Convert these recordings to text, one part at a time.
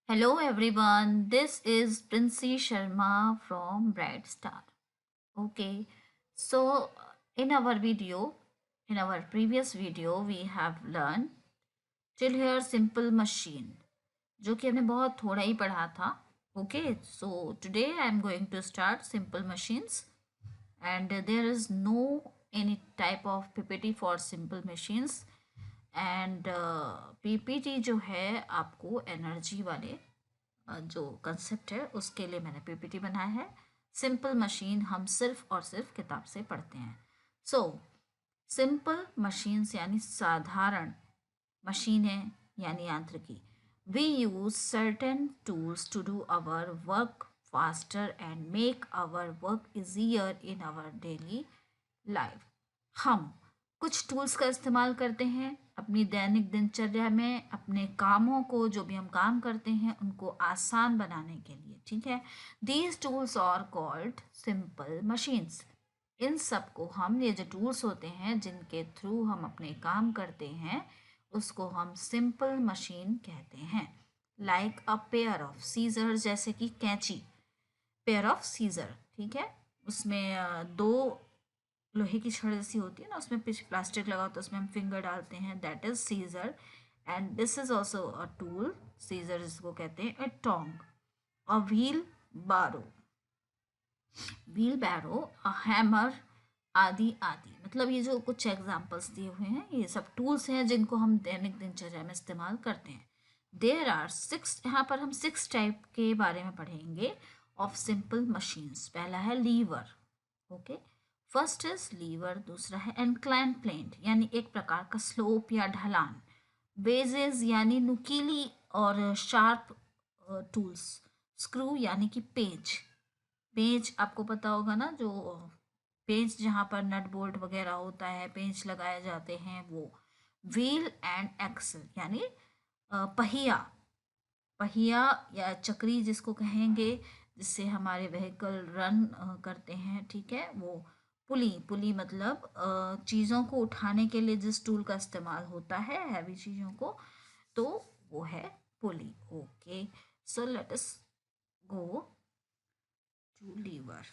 Hello everyone, this is Princey Sharma from Bright Star. Okay, so in our previous video, we have learned till here simple machine, जो कि हमने बहुत थोड़ा ही पढ़ा था. Okay, so today I am going to start simple machines, and there is no any type of PPT for simple machines. And PPT जो है आपको एनर्जी वाले जो कंसेप्ट है उसके लिए मैंने पीपीटी बनाया है. सिंपल मशीन हम सिर्फ और सिर्फ किताब से पढ़ते हैं. सो सिंपल मशीन्स यानी साधारण मशीनें यानी यांत्रिकी. We use certain tools to do our work faster and make our work easier in our daily life. हम कुछ टूल्स का इस्तेमाल करते हैं अपनी दैनिक दिनचर्या में, अपने कामों को, जो भी हम काम करते हैं उनको आसान बनाने के लिए. ठीक है, these tools are called simple machines. इन सब को हम, ये जो टूल्स होते हैं जिनके थ्रू हम अपने काम करते हैं, उसको हम सिंपल मशीन कहते हैं. Like a pair of scissor, जैसे कि कैंची, पेयर ऑफ सीजर. ठीक है, उसमें दो लोहे की छड़ जैसी होती है ना, उसमें पीछे प्लास्टिक लगा होता है, उसमें हम फिंगर डालते हैं, that is scissor. And this is also a tool, scissor जिसको कहते हैं. A tong, a wheelbarrow, wheelbarrow, a hammer, आदि आदि. मतलब ये जो कुछ एग्जाम्पल्स दिए हुए हैं ये सब टूल्स हैं जिनको हम दैनिक दिनचर्या में इस्तेमाल करते हैं. देर आर सिक्स, यहाँ पर हम 6 टाइप के बारे में पढ़ेंगे ऑफ सिंपल मशीन्स. पहला है lever. Okay, first is lever. दूसरा है इंक्लाइन प्लेन यानी एक प्रकार का स्लोप या ढलान. बेजेस यानी नुकीली और शार्प टूल्स. स्क्रू यानी कि पेंच. पेंच आपको पता होगा ना, जो पेंच जहाँ पर नट बोल्ट वगैरह होता है, पेंच लगाए जाते हैं वो. व्हील एंड एक्सल यानी पहिया, पहिया या चक्री जिसको कहेंगे, जिससे हमारे व्हीकल रन करते हैं. ठीक है, वो पुली. पुली मतलब चीज़ों को उठाने के लिए जिस टूल का इस्तेमाल होता है, हैवी चीज़ों को, तो वो है pulley. Okay, so let us go to lever.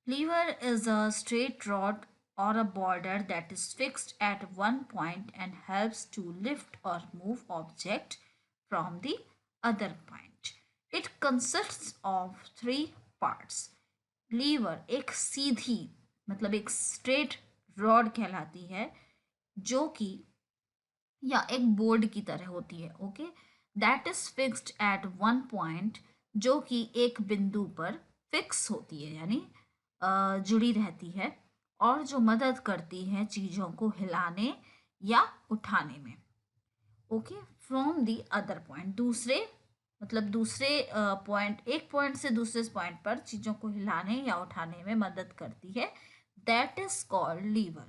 Lever is a straight rod or a border that is fixed at one point and helps to lift or move object from the other point. It consists of three parts. Lever एक सीधी, मतलब एक straight rod कहलाती है, जो कि या एक बोर्ड की तरह होती है. Okay, that is fixed at one point, जो कि एक बिंदु पर फिक्स होती है यानी जुड़ी रहती है, और जो मदद करती है चीज़ों को हिलाने या उठाने में. Okay, from the other point, दूसरे मतलब दूसरे पॉइंट, एक पॉइंट से दूसरे पॉइंट पर चीज़ों को हिलाने या उठाने में मदद करती है. That is called lever.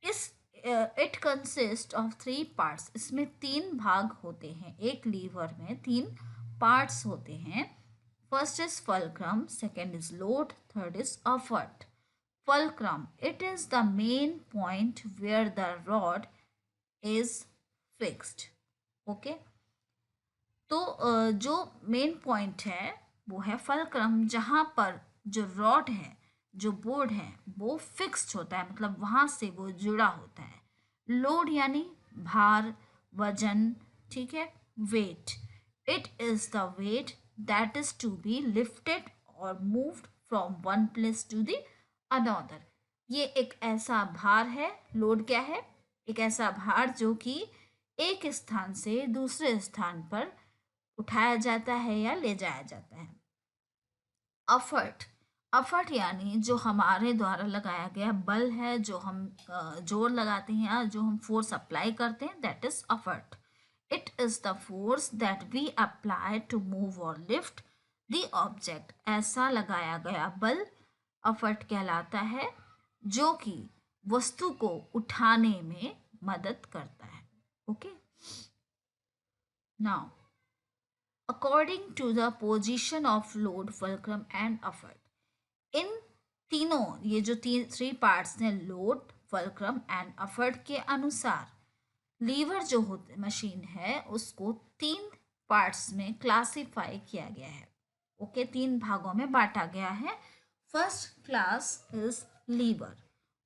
इस इट कंसिस्ट ऑफ 3 पार्ट्स. इसमें 3 भाग होते हैं. एक लीवर में 3 पार्ट्स होते हैं. First is fulcrum, second is load, third is effort. Fulcrum, it is the main point where the rod is fixed. Okay, तो जो मेन पॉइंट है वो है फलक्रम, जहाँ पर जो रॉड है, जो बोर्ड है, वो फिक्स्ड होता है, मतलब वहाँ से वो जुड़ा होता है. लोड यानी भार, वजन. ठीक है, weight. It is the weight that is to be lifted और moved from one place to the another. ये एक ऐसा भार है. लोड क्या है? एक ऐसा भार जो कि एक स्थान से दूसरे स्थान पर उठाया जाता है या ले जाया जाता है. अफर्ट, अफर्ट यानी जो हमारे द्वारा लगाया गया बल है, जो हम जोर लगाते हैं या जो हम फोर्स अप्लाई करते हैं, that is effort. It is the force that we apply to move और लिफ्ट द ऑब्जेक्ट. ऐसा लगाया गया बल अफर्ट कहलाता है, जो कि वस्तु को उठाने में मदद करता है. Okay, now according to the position of load, fulcrum and effort. इन तीनों, ये जो 3 पार्ट्स हैं, लोड, फलक्रम एंड अफर्ट के अनुसार लीवर जो होते मशीन है उसको 3 पार्ट्स में क्लासिफाई किया गया है। ओके, 3 भागों में बांटा गया है। First class is lever.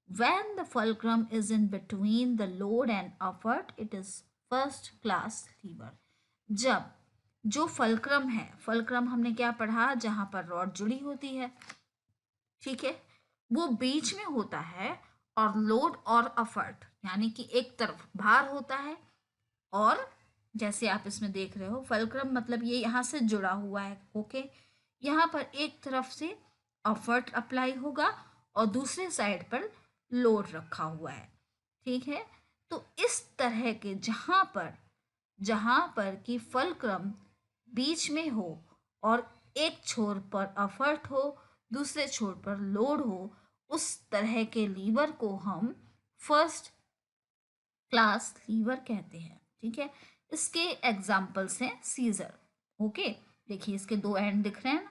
When the fulcrum is in between the load and effort, it is first class lever. जब जो फलक्रम है, फलक्रम हमने क्या पढ़ा, जहां पर रॉड जुड़ी होती है, ठीक है, वो बीच में होता है और लोड और अफर्ट यानी कि एक तरफ भार होता है और जैसे आप इसमें देख रहे हो फलक्रम मतलब ये यहाँ से जुड़ा हुआ है। ओके, यहाँ पर एक तरफ से अफर्ट अप्लाई होगा और दूसरे साइड पर लोड रखा हुआ है। ठीक है, तो इस तरह के जहाँ पर कि फलक्रम बीच में हो और एक छोर पर अफर्ट हो, दूसरे छोर पर लोड हो, उस तरह के लीवर को हम फर्स्ट क्लास लीवर कहते हैं। ठीक है, इसके एग्जाम्पल्स हैं सीजर। ओके, देखिए इसके 2 एंड दिख रहे हैं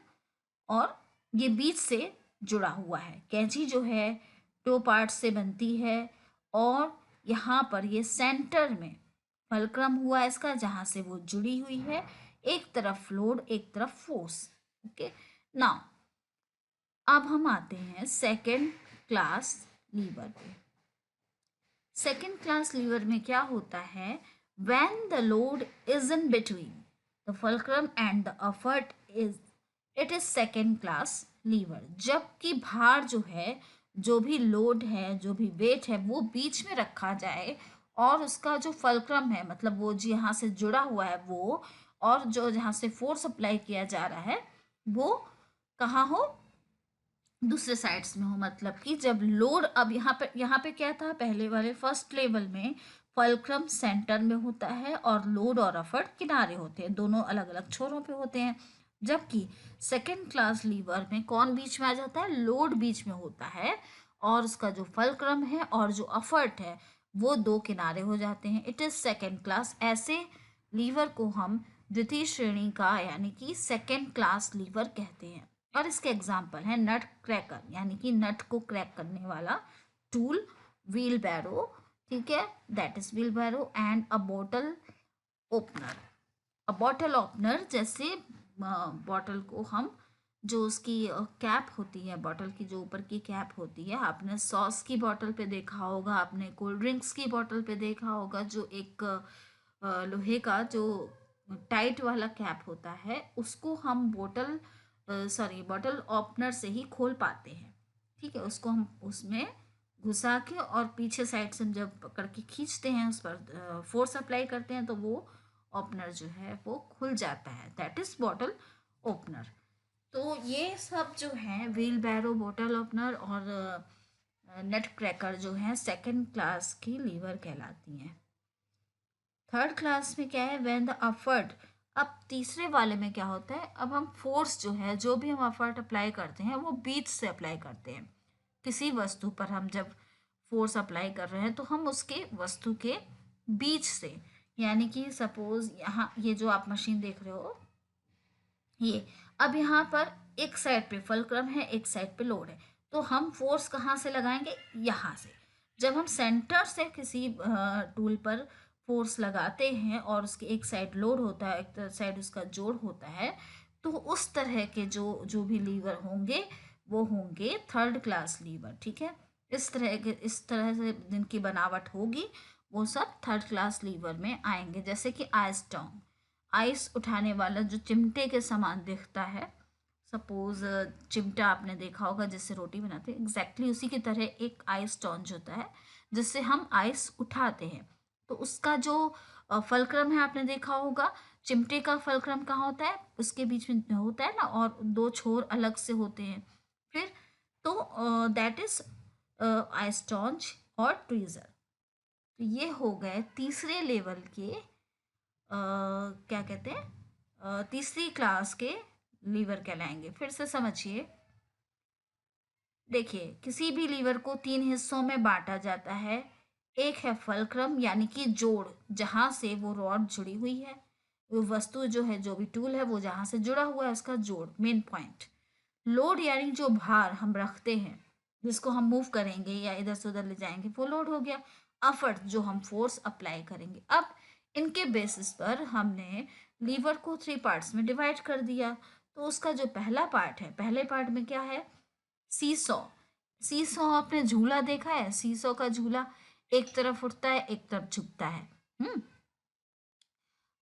और ये बीच से जुड़ा हुआ है। कैंची जो है 2 पार्ट से बनती है और यहाँ पर ये सेंटर में फलक्रम हुआ इसका जहाँ से वो जुड़ी हुई है, एक तरफ लोड एक तरफ फोर्स। ओके, नाउ अब हम आते हैं सेकेंड क्लास लीवर पे। सेकेंड क्लास लीवर में क्या होता है, when the load is in between the fulcrum and the effort it is second class lever। जबकि भार जो है, जो भी लोड है, जो भी वेट है, वो बीच में रखा जाए और उसका जो फलक्रम है मतलब वो जो यहाँ से जुड़ा हुआ है वो, और जो जहाँ से फोर्स अप्लाई किया जा रहा है वो कहाँ हो, दूसरे साइड्स में हो। मतलब कि जब लोड, अब यहाँ पे क्या था, पहले वाले फर्स्ट लेवल में फलक्रम सेंटर में होता है और लोड और अफर्ट किनारे होते हैं, दोनों अलग अलग छोरों पे होते हैं। जबकि सेकेंड क्लास लीवर में कौन बीच में आ जाता है, लोड बीच में होता है और उसका जो फलक्रम है और जो अफर्ट है वो 2 किनारे हो जाते हैं। It is second class. ऐसे लीवर को हम द्वितीय श्रेणी का यानी कि सेकेंड क्लास लीवर कहते हैं। और इसके एग्जाम्पल है नट क्रैकर यानी कि नट को क्रैक करने वाला टूल, व्हील बैरो, ठीक है, that is wheelbarrow, and a bottle opener. A bottle opener जैसे बॉटल को हम, जो उसकी कैप होती है, बॉटल की जो ऊपर की कैप होती है, आपने सॉस की बॉटल पे देखा होगा, आपने कोल्ड ड्रिंक्स की बॉटल पे देखा होगा, जो एक लोहे का जो टाइट वाला कैप होता है उसको हम बॉटल ओपनर से ही खोल पाते हैं। ठीक है, उसको हम उसमें घुसा के और पीछे साइड से जब पकड़ के खींचते हैं, उस पर फोर्स अप्लाई करते हैं तो वो ओपनर जो है वो खुल जाता है, दैट इज बॉटल ओपनर। तो ये सब जो है व्हील बैरो, बॉटल ओपनर और नट क्रैकर जो है सेकंड क्लास की लीवर कहलाती हैं। थर्ड क्लास में क्या है, व्हेन द अफर्ट। अब तीसरे वाले में क्या होता है, अब हम फोर्स जो है, जो भी हम अफर्ट अप्लाई करते हैं वो बीच से अप्लाई करते हैं। किसी वस्तु पर हम जब फोर्स अप्लाई कर रहे हैं तो हम उसके वस्तु के बीच से, यानी कि सपोज यहाँ ये जो आप मशीन देख रहे हो, ये अब यहाँ पर एक साइड पे फलक्रम है, एक साइड पे लोड है, तो हम फोर्स कहाँ से लगाएंगे, यहाँ से। जब हम सेंटर से किसी टूल पर फोर्स लगाते हैं और उसके एक साइड लोड होता है, एक साइड उसका जोड़ होता है, तो उस तरह के जो भी लीवर होंगे वो होंगे थर्ड क्लास लीवर। ठीक है, इस तरह से जिनकी बनावट होगी वो सब थर्ड क्लास लीवर में आएंगे। जैसे कि आइस टॉन्ग, आइस उठाने वाला जो चिमटे के समान दिखता है, सपोज चिमटा आपने देखा होगा जिससे रोटी बनाते हैं, एग्जैक्टली उसी की तरह एक आइस टॉन्ज होता है जिससे हम आइस उठाते हैं। तो उसका जो फलक्रम है आपने देखा होगा, चिमटे का फलक्रम कहाँ होता है, उसके बीच में होता है ना, और 2 छोर अलग से होते हैं। फिर तो दैट इज आइस टॉन्ज और ट्वीजर। तो ये हो गए तीसरे लेवल के क्या कहते हैं, तीसरी क्लास के लीवर कहलाएंगे। फिर से समझिए, देखिए किसी भी लीवर को 3 हिस्सों में बांटा जाता है। एक है फलक्रम यानी कि जोड़, जहां से वो रॉड जुड़ी हुई है, वो वस्तु जो है, जो भी टूल है वो जहां से जुड़ा हुआ है उसका जोड़, मेन पॉइंट। लोड यानी जो भार हम रखते हैं, जिसको हम मूव करेंगे या इधर से उधर ले जाएंगे, वो लोड हो गया। एफर्ट जो हम फोर्स अप्लाई करेंगे। अब इनके बेसिस पर हमने लीवर को 3 पार्ट्स में डिवाइड कर दिया। तो उसका जो पहला पार्ट है, पहले पार्ट में क्या है, सीसॉ। सीसॉ आपने झूला देखा है, सीसॉ का झूला एक तरफ उठता है एक तरफ झुकता है।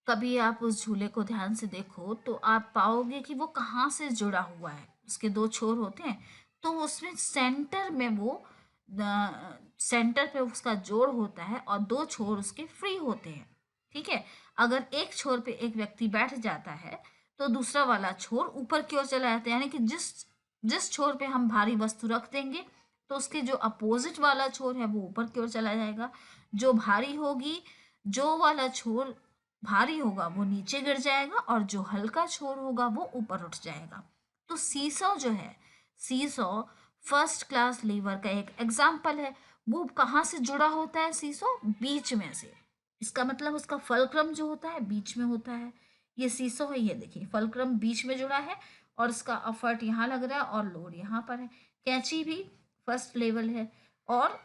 कभी आप उस झूले को ध्यान से देखो तो आप पाओगे कि वो कहाँ से जुड़ा हुआ है। उसके 2 छोर होते हैं, तो उसमें सेंटर में वो सेंटर पे उसका जोड़ होता है और 2 छोर उसके फ्री होते हैं। ठीक है, अगर एक छोर पे एक व्यक्ति बैठ जाता है तो दूसरा वाला छोर ऊपर की ओर चला जाता है, यानी कि जिस जिस छोर पे हम भारी वस्तु रख देंगे तो उसके जो अपोजिट वाला छोर है वो ऊपर की ओर चला जाएगा। जो भारी होगी, जो वाला छोर भारी होगा वो नीचे गिर जाएगा और जो हल्का छोर होगा वो ऊपर उठ जाएगा। तो सीसॉ जो है, सीसॉ फर्स्ट क्लास लीवर का एक एग्जाम्पल है। वो कहाँ से जुड़ा होता है सीसॉ? बीच में से। इसका मतलब उसका फलक्रम जो होता है बीच में होता है। ये सीसॉ है, ये देखिए फलक्रम बीच में जुड़ा है और इसका अफर्ट यहाँ लग रहा है और लोड यहाँ पर है। कैंची भी फर्स्ट लेवल है। और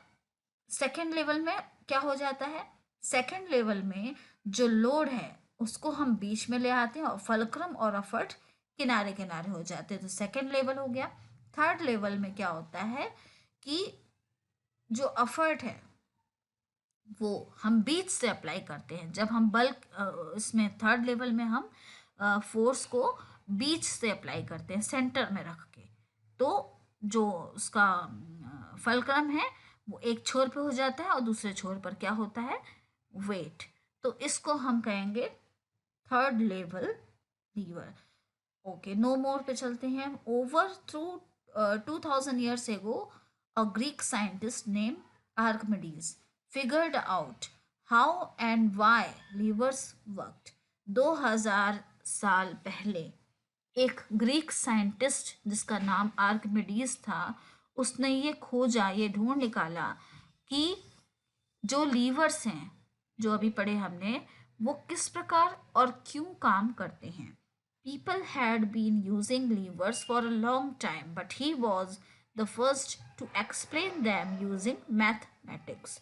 सेकेंड लेवल में क्या हो जाता है, सेकेंड लेवल में जो लोड है उसको हम बीच में ले आते हैं और फलक्रम और अफर्ट किनारे किनारे हो जाते हैं, तो सेकेंड लेवल हो गया। थर्ड लेवल में क्या होता है कि जो अफर्ट है वो हम बीच से अप्लाई करते हैं। जब हम बल्क इसमें थर्ड लेवल में हम फोर्स को बीच से अप्लाई करते हैं सेंटर में रख के, तो जो उसका फलक्रम है वो एक छोर पे हो जाता है और दूसरे छोर पर क्या होता है, वेट। तो इसको हम कहेंगे third level lever. Okay, no more पे चलते हैं। Over through 2000 years ago a Greek scientist named Archimedes figured out how and why levers worked। 2000 साल पहले एक ग्रीक साइंटिस्ट जिसका नाम आर्किमिडीज था, उसने ये खोजा, ये ढूंढ निकाला कि जो लीवर्स हैं, जो अभी पढ़े हमने, वो किस प्रकार और क्यों काम करते हैं। People had been using levers for a long time, but he was the first to explain them using mathematics।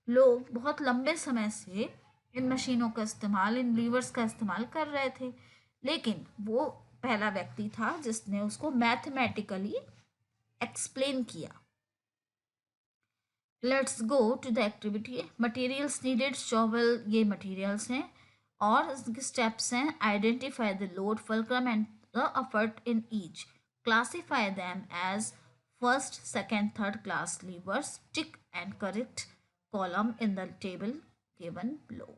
लोग बहुत लंबे समय से इन मशीनों का इस्तेमाल, इन लीवर्स का इस्तेमाल कर रहे थे, लेकिन वो पहला व्यक्ति था जिसने उसको मैथमेटिकली एक्सप्लेन किया। Let's go to the activity. Materials needed, shovel ये मटेरियल्स हैं और स्टेप्स हैं। Identify the load, fulcrum and the effort in each. Classify them as first, second, third class levers. Tick and correct column in the table given below.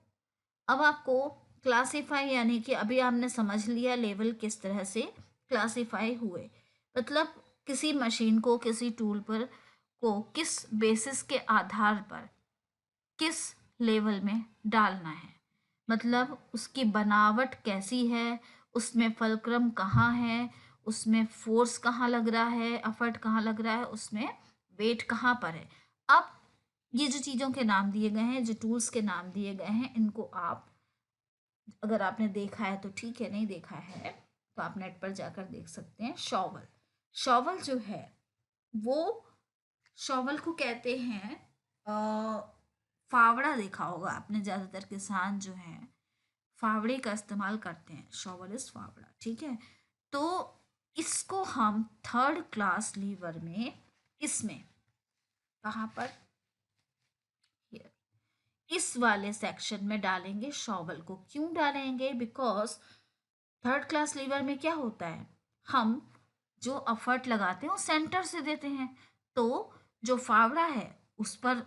अब आपको classify, यानी कि अभी आपने समझ लिया लेवल किस तरह से क्लासीफाई हुए, मतलब किसी मशीन को, किसी टूल पर को किस बेसिस के आधार पर किस लेवल में डालना है, मतलब उसकी बनावट कैसी है, उसमें फलक्रम कहाँ है, उसमें फोर्स कहाँ लग रहा है, एफर्ट कहाँ लग रहा है, उसमें वेट कहाँ पर है। अब ये जो चीज़ों के नाम दिए गए हैं, जो टूल्स के नाम दिए गए हैं, इनको आप, अगर आपने देखा है तो ठीक है, नहीं देखा है तो आप नेट पर जाकर देख सकते हैं। शॉवल, शॉवल जो है वो, शॉवल को कहते हैं फावड़ा। देखा होगा आपने, ज़्यादातर किसान जो हैं फावड़े का इस्तेमाल करते हैं। शॉवल इज फावड़ा, ठीक है। तो इसको हम थर्ड क्लास लीवर में, इसमें कहाँ पर, Here, इस वाले सेक्शन में डालेंगे शॉवल को। क्यों डालेंगे? बिकॉज थर्ड क्लास लीवर में क्या होता है, हम जो एफर्ट लगाते हैं वो सेंटर से देते हैं, तो जो फावड़ा है उस पर,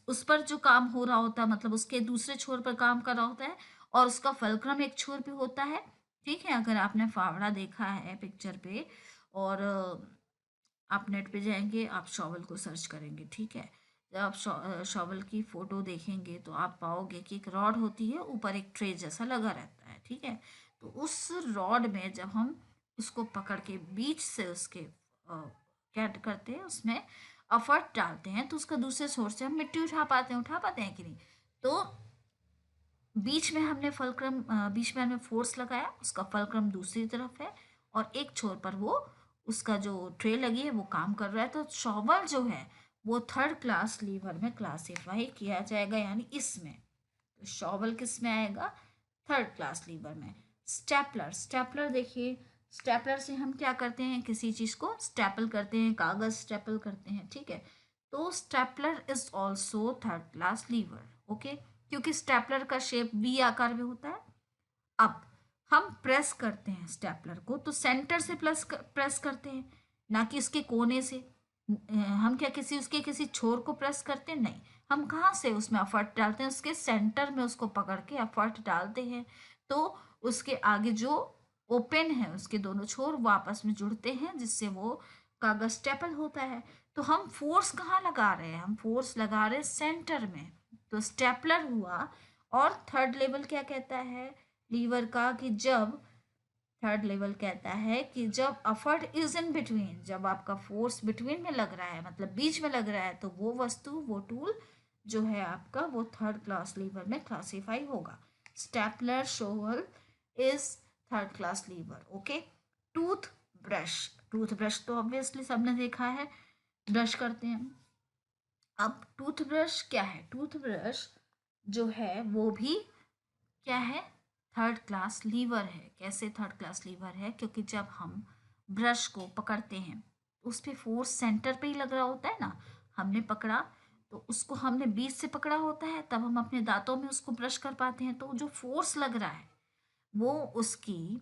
उस पर जो काम हो रहा होता है, मतलब उसके दूसरे छोर पर काम कर रहा होता है और उसका फलक्रम एक छोर पे होता है। ठीक है, अगर आपने फावड़ा देखा है पिक्चर पे और आप नेट पे जाएंगे, आप शॉवल को सर्च करेंगे, ठीक है। जब आप शॉवल की फोटो देखेंगे तो आप पाओगे कि एक रॉड होती है, ऊपर एक ट्रे जैसा लगा रहता है, ठीक है। तो उस रॉड में जब हम उसको पकड़ के बीच से उसके क्या करते हैं, उसमें एफर्ट डालते हैं तो उसका दूसरे सोर्स से हम मिट्टी उठा पाते हैं कि नहीं। तो बीच में हमने फलक्रम, बीच में हमने फोर्स लगाया, उसका फलक्रम दूसरी तरफ है और एक छोर पर वो उसका जो ट्रे लगी है वो काम कर रहा है, तो शॉवल जो है वो थर्ड क्लास लीवर में क्लासीफाई किया जाएगा, यानी इसमें। तो शॉवल किस में आएगा? थर्ड क्लास लीवर में। स्टेपलर, स्टेपलर देखिए, स्टेपलर से हम क्या करते हैं, किसी चीज़ को स्टेपल करते हैं, कागज़ स्टेपल करते हैं, ठीक है। तो stapler is also third class lever, okay, क्योंकि स्टेपलर का शेप वी आकार में होता है। अब हम प्रेस करते हैं स्टेपलर को तो सेंटर से प्रेस करते हैं, ना कि उसके कोने से। हम क्या किसी उसके किसी छोर को प्रेस करते हैं? नहीं, हम कहाँ से उसमें एफर्ट डालते हैं, उसके सेंटर में उसको पकड़ के एफर्ट डालते हैं। तो उसके आगे जो ओपन है उसके दोनों छोर वो आपस में जुड़ते हैं, जिससे वो कागज स्टेपल होता है। तो हम फोर्स कहाँ लगा रहे हैं? हम फोर्स लगा रहे हैं सेंटर में। तो स्टेपलर हुआ। और थर्ड लेवल क्या कहता है लीवर का? कि जब थर्ड लेवल कहता है कि जब एफर्ट इज इन बिटवीन, जब आपका फोर्स बिटवीन में लग रहा है, मतलब बीच में लग रहा है, तो वो वस्तु, वो टूल जो है आपका, वो थर्ड क्लास लीवर में क्लासीफाई होगा। Stapler shovel is third class lever, okay. Tooth brush, tooth brush तो ऑब्वियसली सबने देखा है, ब्रश करते हैं। अब टूथब्रश क्या है? टूथब्रश जो है वो भी क्या है? थर्ड क्लास लीवर है। कैसे थर्ड क्लास लीवर है? क्योंकि जब हम ब्रश को पकड़ते हैं उस पे फोर्स सेंटर पे ही लग रहा होता है ना। हमने पकड़ा तो उसको हमने बीच से पकड़ा होता है, तब हम अपने दांतों में उसको ब्रश कर पाते हैं। तो जो फोर्स लग रहा है वो उसकी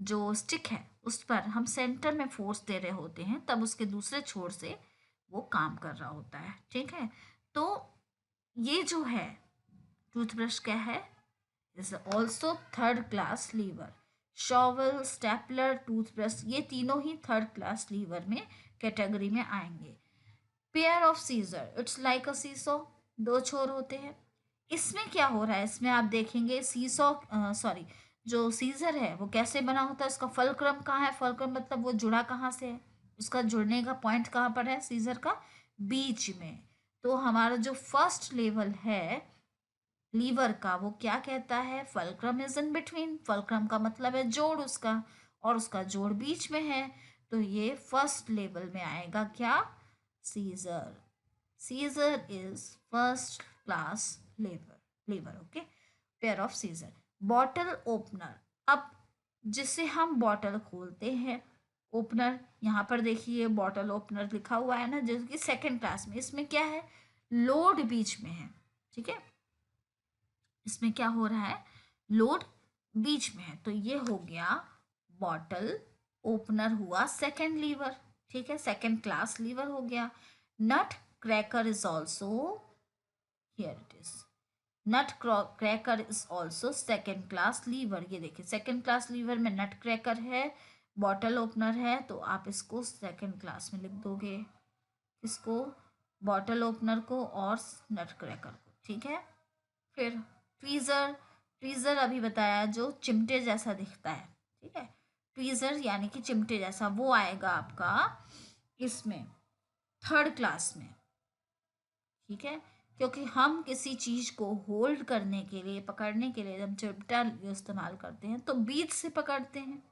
जो स्टिक है उस पर हम सेंटर में फोर्स दे रहे होते हैं, तब उसके दूसरे छोर से वो काम कर रहा होता है, ठीक है। तो ये जो है टूथब्रश क्या है? Is also third class lever. Shovel, stapler, toothbrush ये तीनों ही थर्ड क्लास लीवर में कैटेगरी में आएंगे। Pair of scissor, it's like a seesaw, दो छोर होते हैं। इसमें क्या हो रहा है? इसमें आप देखेंगे सीसो, सॉरी, जो सीजर है वो कैसे बना होता है? उसका फलक्रम कहाँ है? फलक्रम मतलब वो जुड़ा कहाँ से है? उसका जुड़ने का पॉइंट कहाँ पर है सीजर का? बीच में। तो हमारा जो फर्स्ट लेवल है लीवर का वो क्या कहता है? Fulcrum is in between. Fulcrum का मतलब है जोड़ उसका, और उसका जोड़ बीच में है। तो ये फर्स्ट लेवल में आएगा क्या? Scissor. Scissor is first class lever, okay. Pair of scissor. Bottle opener, अब जिससे हम बॉटल खोलते हैं, ओपनर, यहाँ पर देखिए बॉटल ओपनर लिखा हुआ है ना, जो कि सेकेंड क्लास में। इसमें क्या है? लोड बीच में है, ठीक है। इसमें क्या हो रहा है? लोड बीच में है, तो ये हो गया बॉटल ओपनर, हुआ सेकेंड लीवर, ठीक है, सेकेंड क्लास लीवर हो गया। Nut cracker is also, here it is, nut cracker is also second class lever. ये देखिए सेकेंड क्लास लीवर में नट क्रैकर है, बॉटल ओपनर है, तो आप इसको सेकेंड क्लास में लिख दोगे, इसको, बॉटल ओपनर को और नट क्रैकर को, ठीक है। फिर ट्वीज़र, ट्वीज़र अभी बताया, जो चिमटे जैसा दिखता है, ठीक है। ट्वीज़र यानी कि चिमटे जैसा, वो आएगा आपका इसमें थर्ड क्लास में, ठीक है। क्योंकि हम किसी चीज़ को होल्ड करने के लिए, पकड़ने के लिए जब चिमटा इस्तेमाल करते हैं तो बीच से पकड़ते हैं,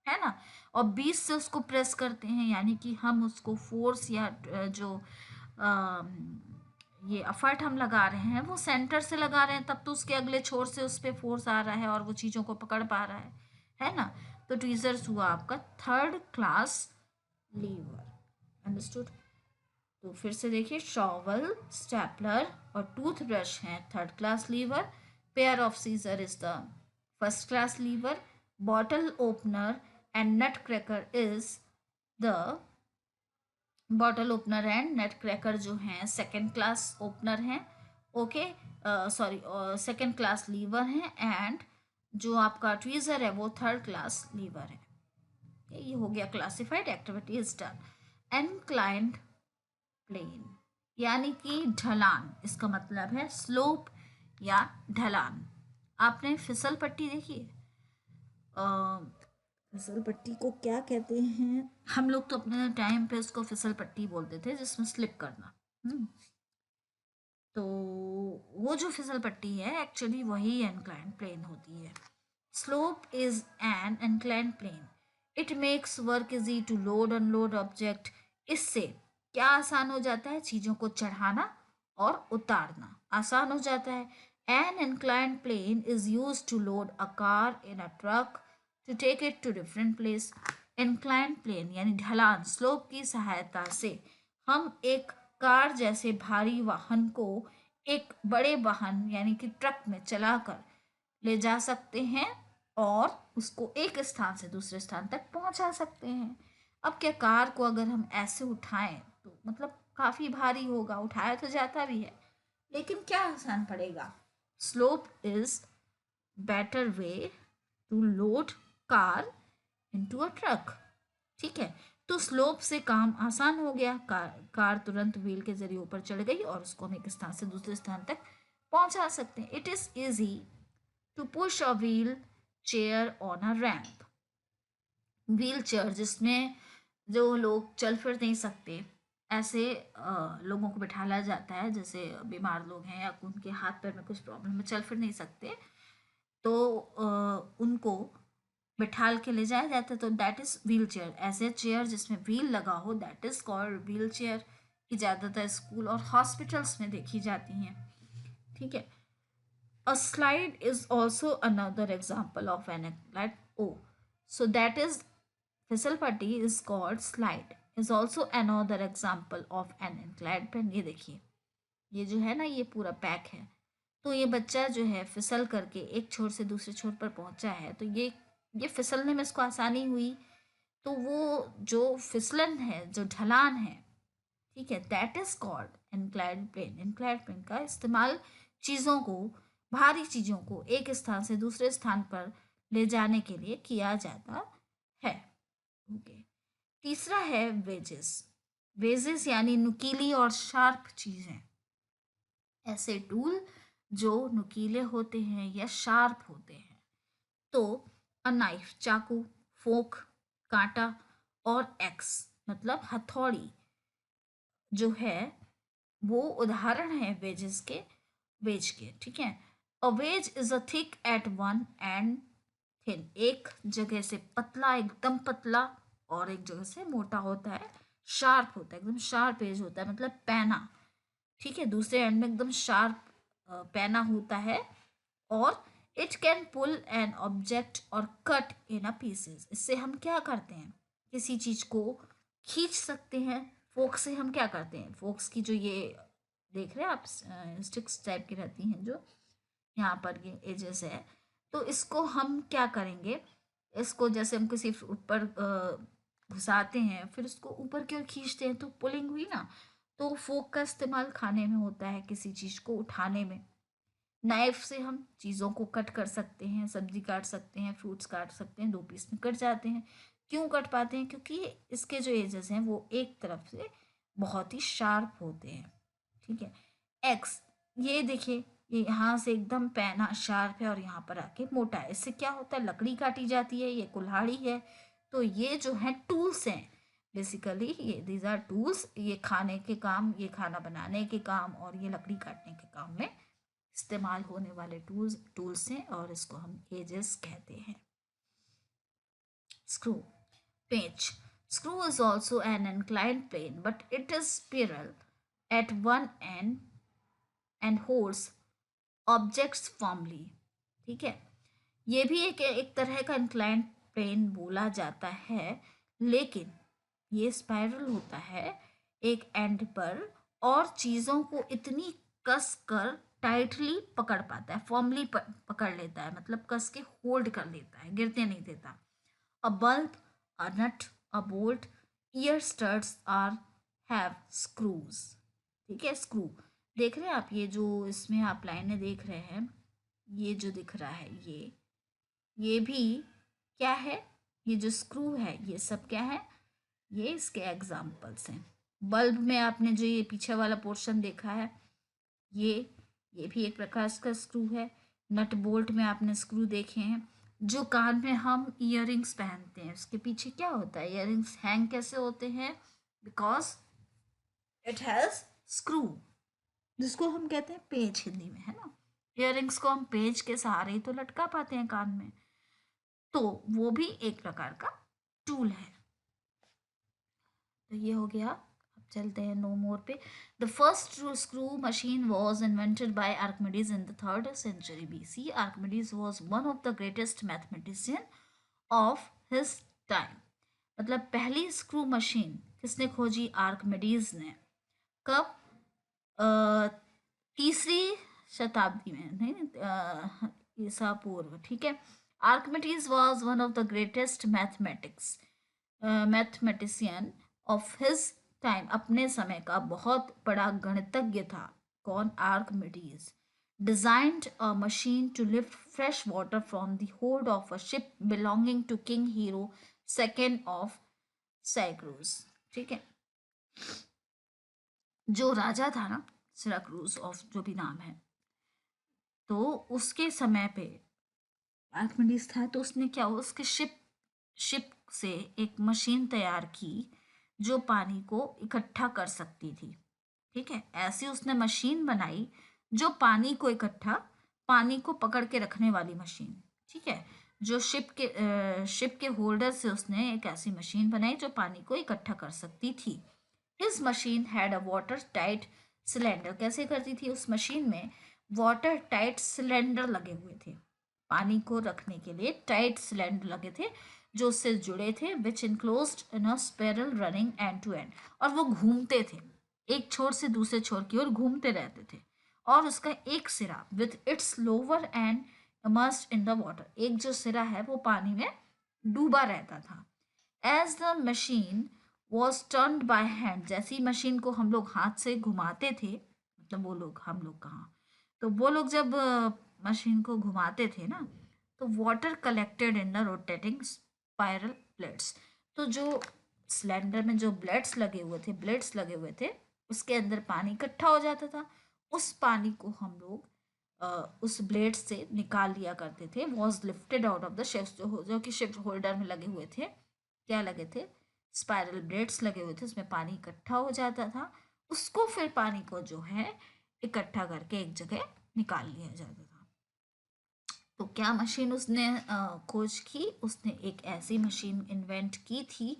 है ना, और बीच से उसको प्रेस करते हैं, यानी कि हम उसको फोर्स या जो ये एफर्ट हम लगा रहे हैं वो सेंटर से लगा रहे हैं, तब तो उसके अगले छोर से उस पर फोर्स आ रहा है और वो चीज़ों को पकड़ पा रहा है ना। तो ट्वीजर्स हुआ आपका थर्ड क्लास लीवर, अंडरस्टूड। तो फिर से देखिए, शॉवल, स्टेपलर और टूथब्रश हैं third class lever. Pair of scissor is the first class lever. Bottle opener and nut cracker is the, bottle opener and nutcracker जो हैं सेकेंड क्लास ओपनर हैं, okay, sorry, second class lever हैं। And जो आपका tweezer है वो third class liver है। ये हो गया classified activity is done. Inclined plane यानी कि ढलान, इसका मतलब है स्लोप या ढलान। आपने फिसल पट्टी देखी है? फिसल पट्टी को क्या कहते हैं? हम लोग तो अपने टाइम पे उसको फिसल पट्टी बोलते थे, जिसमें स्लिप करना। तो वो जो फिसल पट्टी है एक्चुअली वही एनक्लाइन प्लेन होती है। Slope is an incline plane it makes work easy to load unload object. इससे क्या आसान हो जाता है? चीज़ों को चढ़ाना और उतारना आसान हो जाता है। An inclined plane is used to load a car in a truck to take it to different place। inclined plane यानी ढलान स्लोप की सहायता से हम एक कार जैसे भारी वाहन को एक बड़े वाहन यानी कि ट्रक में चलाकर ले जा सकते हैं और उसको एक स्थान से दूसरे स्थान तक पहुंचा सकते हैं। अब क्या कार को अगर हम ऐसे उठाएं तो मतलब काफी भारी होगा, उठाया तो जाता भी है लेकिन क्या आसान पड़ेगा? Slope is better way to load car into a truck. ठीक है, तो स्लोप से काम आसान हो गया। कार तुरंत व्हील के जरिए ऊपर चढ़ गई और उसको हम एक स्थान से दूसरे स्थान तक पहुंचा सकते हैं। It is easy to push a wheelchair on a ramp. Wheelchair जिसमें जो लोग चल फिर नहीं सकते ऐसे लोगों को बिठाला जाता है, जैसे बीमार लोग हैं या उनके हाथ पैर में कुछ प्रॉब्लम है, चल फिर नहीं सकते, तो उनको बिठाल के ले जाया जाता है, तो दैट इज व्हील चेयर। ऐसे चेयर जिसमें व्हील लगा हो that is called wheel chair. ये ज़्यादातर स्कूल और हॉस्पिटल्स में देखी जाती हैं। ठीक है, a slide is also another example of an inclined oh so that is फिसल पट्टी is called slide is also another example of an inclined plane। ये देखिए, ये जो है ना ये पूरा पैक है, तो ये बच्चा जो है फिसल करके एक छोर से दूसरे छोर पर पहुंचा है, तो ये फिसलने में इसको आसानी हुई, तो वो जो फिसलन है जो ढलान है, ठीक है, that is called inclined plane. Inclined plane का इस्तेमाल चीज़ों को, भारी चीज़ों को एक स्थान से दूसरे स्थान पर ले जाने के लिए किया जाता है। ओके, तीसरा है वेजेस। वेजेस यानी नुकीली और शार्प चीज़ें, ऐसे टूल जो नुकीले होते हैं या शार्प होते हैं। तो अ नाइफ चाकू, फोक कांटा और एक्स मतलब हथौड़ी जो है वो उदाहरण है वेजेस के, वेज के। ठीक है, a wedge is a thick at one end thin, एक जगह से पतला एकदम पतला और एक जगह से मोटा होता है, शार्प होता है, एकदम शार्प एज होता है मतलब पैना। ठीक है, दूसरे एंड में एकदम शार्प पैना होता है। और it can pull an object और कट इन अ पीसेस। इससे हम क्या करते हैं? किसी चीज को खींच सकते हैं। फोक्स से हम क्या करते हैं? फोक्स की जो ये देख रहे हैं आप स्टिक्स टाइप की रहती हैं जो यहाँ पर ये एजेस है, तो इसको हम क्या करेंगे? इसको जैसे हम किसी ऊपर घुसाते हैं फिर उसको ऊपर की ओर खींचते हैं तो पुलिंग हुई ना। तो फोक का इस्तेमाल खाने में होता है, किसी चीज को उठाने में। नाइफ से हम चीज़ों को कट कर सकते हैं, सब्जी काट सकते हैं, फ्रूट्स काट सकते हैं, दो पीस में कट जाते हैं। क्यों कट पाते हैं? क्योंकि इसके जो एजेस हैं वो एक तरफ से बहुत ही शार्प होते हैं। ठीक है, एक्स, ये देखिए, ये यहाँ से एकदम पैना शार्प है और यहाँ पर आके मोटा है। इससे क्या होता है? लकड़ी काटी जाती है, ये कुल्हाड़ी है। तो ये जो है टूल्स हैं बेसिकली, ये दीज आर टूल्स। ये खाने के काम, ये खाना बनाने के काम और ये लकड़ी काटने के काम में इस्तेमाल होने वाले टूल्स हैं और इसको हम एजेस कहते हैं। Screw, Pench. Screw is also an inclined plane but it is spiral at one end and holds objects firmly। ठीक है, ये भी एक तरह का इंक्लाइंड प्लेन बोला जाता है, लेकिन ये स्पाइरल होता है एक एंड पर और चीज़ों को इतनी कस कर टाइटली पकड़ पाता है, फॉर्मली पकड़ लेता है, मतलब कस के होल्ड कर लेता है, गिरते नहीं देता। A bulb, a nut, a bolt, ear studs are have screws. ठीक है, स्क्रू देख रहे हैं आप, ये जो इसमें आप लाइनें देख रहे हैं, ये जो दिख रहा है ये भी क्या है? ये जो स्क्रू है ये सब क्या है? ये इसके एग्जाम्पल्स हैं। बल्ब में आपने जो ये पीछे वाला पोर्शन देखा है ये ये भी एक प्रकार का स्क्रू है। नट बोल्ट में आपने स्क्रू देखे हैं। जो कान में हम इयररिंग्स पहनते हैं उसके पीछे क्या होता है? इयररिंग्स हैंग कैसे होते हैं? बिकॉज इट हैज स्क्रू, जिसको हम कहते हैं पेच हिंदी में, है ना। इयररिंग्स को हम पेच के सहारे ही तो लटका पाते हैं कान में, तो वो भी एक प्रकार का टूल है। तो ये हो गया। अब चलते हैं नो मोर पे। The first screw machine was invented by Archimedes in the 3rd century BC. Archimedes was one of the greatest mathematician of his time. मतलब पहली स्क्रू मशीन किसने खोजी? आर्किमिडीज ने। कब? 3री शताब्दी में, नहीं, ईसा पूर्व। ठीक है। Archimedes was one of the greatest mathematician of his time. अपने समय का बहुत बड़ा गणितज्ञ था। कौन? Archimedes. Designed a machine to lift fresh water from the hold of a ship belonging to king Hiero second of Syracuse. ठीक है। जो राजा था ना, सिराक्रूज ऑफ जो भी नाम है, तो उसके समय पे आर्किमिडीज था। तो उसने क्या हुआ, उसके शिप से एक मशीन तैयार की जो पानी को इकट्ठा कर सकती थी। ठीक है। ऐसी उसने मशीन बनाई जो पानी को पकड़ के रखने वाली मशीन। ठीक है। जो शिप के होल्डर से उसने एक ऐसी मशीन बनाई जो पानी को इकट्ठा कर सकती थी। His machine had a water tight cylinder. कैसे करती थी? उस मशीन में वाटर टाइट सिलेंडर लगे हुए थे। पानी को रखने के लिए टाइट सिलेंडर लगे थे जो उससे जुड़े थे, which enclosed in a spiral running end to end. और वो घूमते थे, एक छोर से दूसरे छोर की ओर घूमते रहते थे। और उसका एक सिरा with its lower and immersed in the water, एक जो सिरा है वो पानी में डूबा रहता था। As the machine was turned by hand, जैसी मशीन को हम लोग हाथ से घुमाते थे, मतलब वो लोग, हम लोग कहाँ, तो वो लोग जब मशीन को घुमाते थे ना, तो water collected in the rotating spiral plates. तो जो सिलेंडर में जो ब्लेड्स लगे हुए थे, उसके अंदर पानी इकट्ठा हो जाता था। उस पानी को हम लोग उस ब्लेड से निकाल लिया करते थे। Was lifted out of the ships, जो कि शिप होल्डर में लगे हुए थे। क्या लगे थे? स्पाइरल ब्लेड्स लगे हुए थे, उसमें पानी इकट्ठा हो जाता था। उसको फिर पानी को जो है इकट्ठा करके एक जगह निकाल लिया जाता था। तो क्या मशीन उसने खोज की? उसने एक ऐसी मशीन इन्वेंट की थी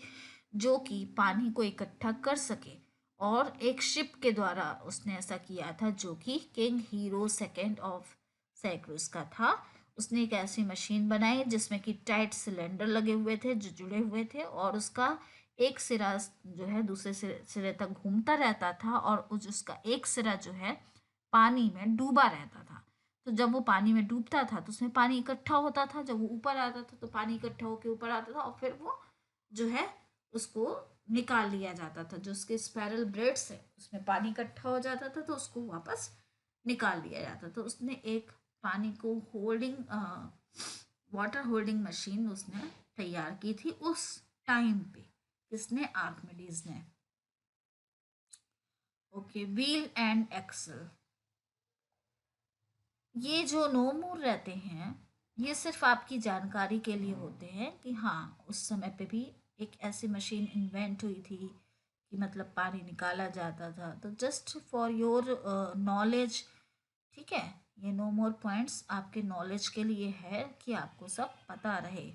जो कि पानी को इकट्ठा कर सके। और एक शिप के द्वारा उसने ऐसा किया था जो कि किंग हीरो सेकेंड ऑफ साइक्रूस का था। उसने एक ऐसी मशीन बनाई जिसमें कि टाइट सिलेंडर लगे हुए थे जो जुड़े हुए थे, और उसका एक सिरा जो है दूसरे सिरे तक घूमता रहता था, और उसका एक सिरा जो है पानी में डूबा रहता था। तो जब वो पानी में डूबता था तो उसमें पानी इकट्ठा होता था, जब वो ऊपर आता था तो पानी इकट्ठा होकर ऊपर आता था, और फिर वो जो है उसको निकाल लिया जाता था। जो उसके स्पाइरल ब्लेड्स है उसमें पानी इकट्ठा हो जाता था तो उसको वापस निकाल लिया जाता। तो उसने एक पानी को वाटर होल्डिंग मशीन उसने तैयार की थी उस टाइम पे। किसने? आर्किमिडीज ने। ओके। Wheel and axle. ये जो नो मोर रहते हैं, ये सिर्फ आपकी जानकारी के लिए होते हैं कि हाँ, उस समय पे भी एक ऐसी मशीन इन्वेंट हुई थी कि मतलब पानी निकाला जाता था। तो जस्ट फॉर योर नॉलेज, ठीक है, ये नो मोर पॉइंट्स आपके नॉलेज के लिए है कि आपको सब पता रहे।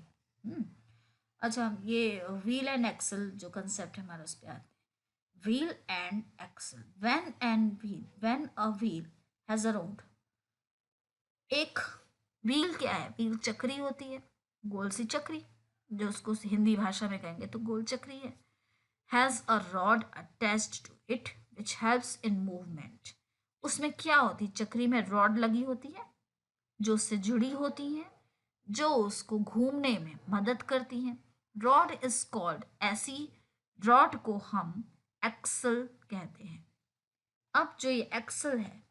अच्छा, ये व्हील एंड एक्सल जो कंसेप्ट है हमारा, उस पर आते हैं। Wheel and axle. When a wheel has a road. एक व्हील क्या है? व्हील चक्री होती है, गोल सी चक्री, जो उसको हिंदी भाषा में कहेंगे तो गोल चक्री है। Has a rod attached to it which helps in movement. उसमें क्या होती है? चक्री में रॉड लगी होती है जो उससे जुड़ी होती है, जो उसको घूमने में मदद करती हैं। रॉड इज कॉल्ड, ऐसी रॉड को हम एक्सल कहते हैं। अब जो ये एक्सल है,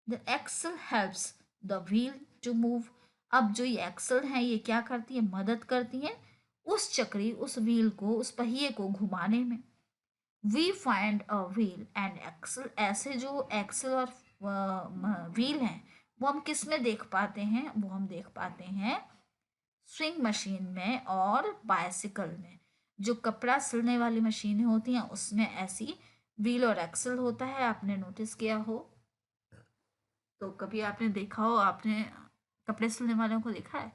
the axle helps the wheel to move. अब जो ये एक्सल है ये क्या करती है? मदद करती है उस चक्री, उस व्हील को, उस पहिए को घुमाने में। We find a wheel and axle. ऐसे जो एक्सल और व्हील हैं वो हम किस में देख पाते हैं? वो हम देख पाते हैं स्विंग मशीन में और बाइसिकल में। जो कपड़ा सिलने वाली मशीनें होती हैं उसमें ऐसी व्हील और एक्सल होता है, आपने नोटिस किया हो। तो कभी आपने देखा हो, आपने कपड़े सिलने वालों को देखा है,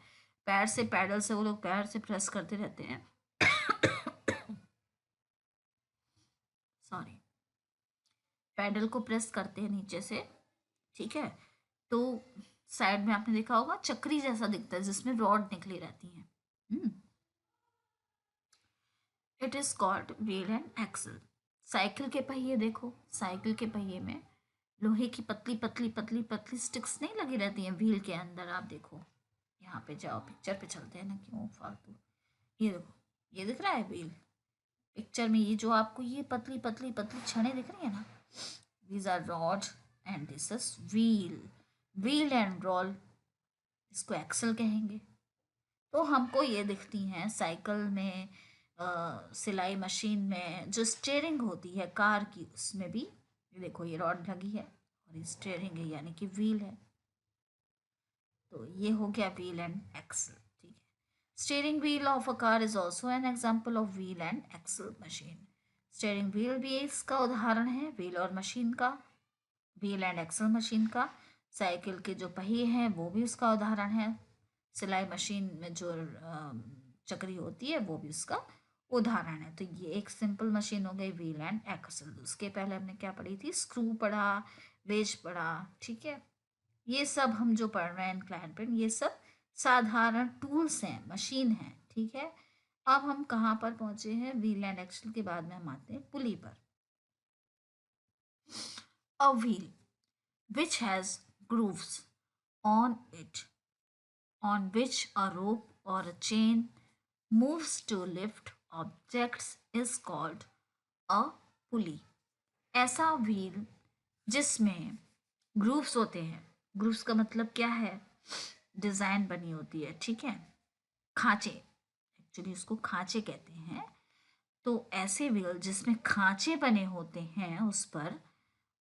पैर से पैडल से वो लोग पैर से प्रेस करते रहते हैं सॉरी, पैडल को प्रेस करते हैं नीचे से, ठीक है, तो साइड में आपने देखा होगा चक्री जैसा दिखता है जिसमें रॉड निकली रहती है। It is called wheel and axle. Cycle के पहिए देखो, साइकिल के पहिए में लोहे की पतली पतली पतली पतली स्टिक्स नहीं लगी रहती हैं व्हील के अंदर। आप देखो, यहाँ पे जाओ, पिक्चर पे चलते हैं ना, क्यों फालतू। ये देखो, ये दिख रहा है व्हील पिक्चर में, ये जो आपको ये पतली पतली पतली छड़ें दिख रही है ना, these are rod and this is wheel, wheel and roll, इसको एक्सल कहेंगे। तो हमको ये दिखती हैं साइकिल में, सिलाई मशीन में जो स्टीयरिंग होती है कार की, उसमें भी ये देखो ये रॉड लगी है और ये स्टीयरिंग है यानी कि व्हील है। तो ये हो गया व्हील एंड एक्सल, ठीक है। Steering wheel of a car is also an example of wheel and axle machine. Steering wheel भी इसका उदाहरण है, व्हील और मशीन का, व्हील एंड एक्सल मशीन का। साइकिल के जो पहिए हैं वो भी उसका उदाहरण है। सिलाई मशीन में जो चक्री होती है वो भी उसका उदाहरण है। तो ये एक सिंपल मशीन हो गई व्हील एंड एक्सल। उसके पहले हमने क्या पढ़ी थी, स्क्रू पढ़ा, वेज पढ़ा, ठीक है। ये सब हम जो पढ़ रहे हैं इंक्लाइन पिन, ये सब साधारण टूल्स हैं, मशीन है, ठीक है। अब हम कहाँ पर पहुंचे हैं, व्हील एंड एक्सल के बाद में हम आते हैं पुली पर। A wheel which has grooves on it, on which a rope or a chain moves to lift objects is called a pulley। ऐसा व्हील जिसमें ग्रूव्स होते हैं, ग्रूव्स का मतलब क्या है, डिजाइन बनी होती है, ठीक है, खांचे, एक्चुअली उसको खांचे कहते हैं। तो ऐसे व्हील जिसमें खांचे बने होते हैं उस पर,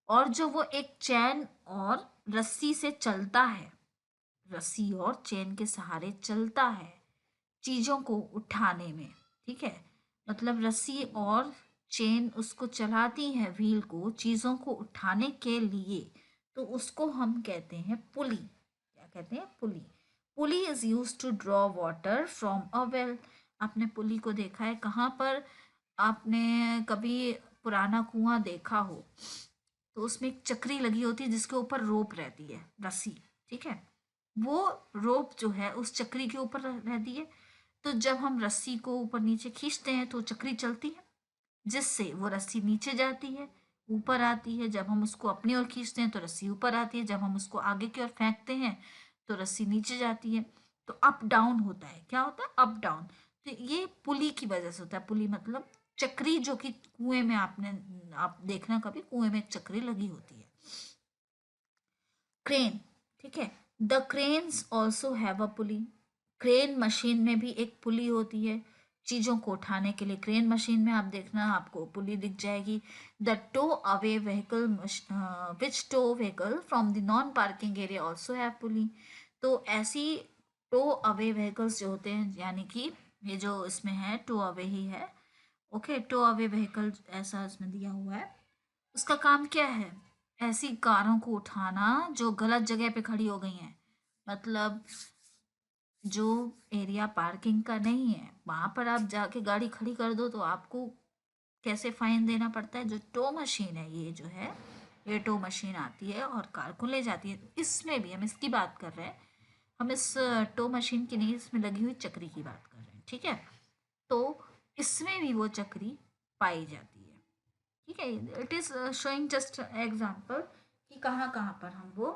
और जो वो एक चैन और रस्सी से चलता है, रस्सी और चेन के सहारे चलता है चीजों को उठाने में, ठीक है। मतलब रस्सी और चेन उसको चलाती है व्हील को चीजों को उठाने के लिए, तो उसको हम कहते हैं पुली। क्या कहते हैं, pulley. Pulley is use to draw water from a well. आपने पुली को देखा है कहाँ पर, आपने कभी पुराना कुआं देखा हो तो उसमें एक चक्री लगी होती है जिसके ऊपर रोप रहती है, रस्सी, ठीक है। वो रोप जो है उस चक्री के ऊपर रहती है। तो जब हम रस्सी को ऊपर नीचे खींचते हैं तो चक्री चलती है, जिससे वो रस्सी नीचे जाती है, ऊपर आती है। जब हम उसको अपनी ओर खींचते हैं तो रस्सी ऊपर आती है, जब हम उसको आगे की ओर फेंकते हैं तो रस्सी नीचे जाती है। तो अप डाउन होता है, क्या होता है, अप डाउन। तो ये पुली की वजह से होता है। पुली मतलब चक्री, जो कि कुएं में आप देखना कभी कुएं में एक चक्री लगी होती है। क्रेन, ठीक है, the cranes also have a pulley. Crane machine में भी एक पुली होती है चीजों को उठाने के लिए। क्रेन मशीन में आप देखना आपको पुली दिख जाएगी। The tow away vehicle which tow vehicle from the non parking area also have pulley. तो ऐसी टो अवे व्हीकल्स जो होते हैं, यानी कि ये जो इसमें है टो अवे ही है, ओके, टो अवे व्हीकल ऐसा इसमें दिया हुआ है। उसका काम क्या है, ऐसी कारों को उठाना जो गलत जगह पे खड़ी हो गई हैं। मतलब जो एरिया पार्किंग का नहीं है वहां पर आप जाके गाड़ी खड़ी कर दो तो आपको कैसे फाइन देना पड़ता है। जो टो मशीन है, ये जो है, ये टो मशीन आती है और कार को ले जाती है। इसमें भी हम इसकी बात कर रहे हैं, हम इस टो मशीन की नहीं, इसमें लगी हुई चक्री की बात कर रहे हैं, ठीक है। तो इसमें भी वो चक्री पाई जाती है, ठीक है। It is showing just example कि कहाँ कहाँ पर हम वो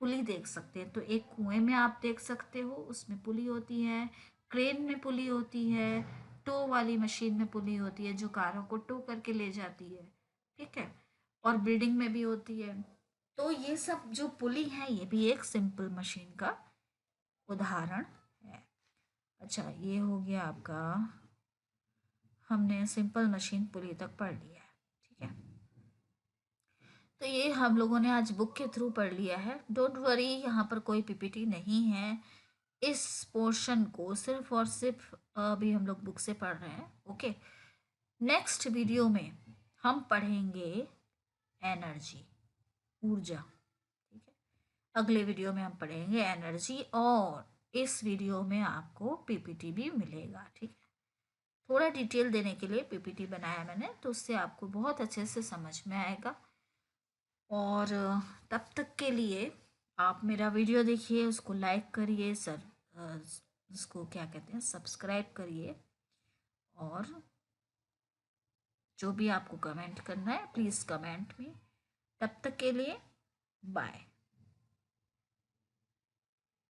पुली देख सकते हैं। तो एक कुएं में आप देख सकते हो, उसमें पुली होती है। क्रेन में पुली होती है। टो वाली मशीन में पुली होती है जो कारों को टो करके ले जाती है, ठीक है। और बिल्डिंग में भी होती है। तो ये सब जो पुली है ये भी एक सिंपल मशीन का उदाहरण है। अच्छा, ये हो गया आपका, हमने सिंपल मशीन पुली तक पढ़ लिया है, ठीक है। तो ये हम लोगों ने आज बुक के थ्रू पढ़ लिया है। डोंट वरी, यहाँ पर कोई पीपीटी नहीं है। इस पोर्शन को सिर्फ और सिर्फ अभी हम लोग बुक से पढ़ रहे हैं, ओके। नेक्स्ट वीडियो में हम पढ़ेंगे एनर्जी, ऊर्जा, ठीक है। अगले वीडियो में हम पढ़ेंगे एनर्जी, और इस वीडियो में आपको पीपीटी भी मिलेगा, ठीक है। थोड़ा डिटेल देने के लिए पीपीटी बनाया मैंने, तो उससे आपको बहुत अच्छे से समझ में आएगा। और तब तक के लिए आप मेरा वीडियो देखिए, उसको लाइक करिए, उसको क्या कहते हैं, सब्सक्राइब करिए, और जो भी आपको कमेंट करना है प्लीज़ कमेंट में। तब तक के लिए बाय।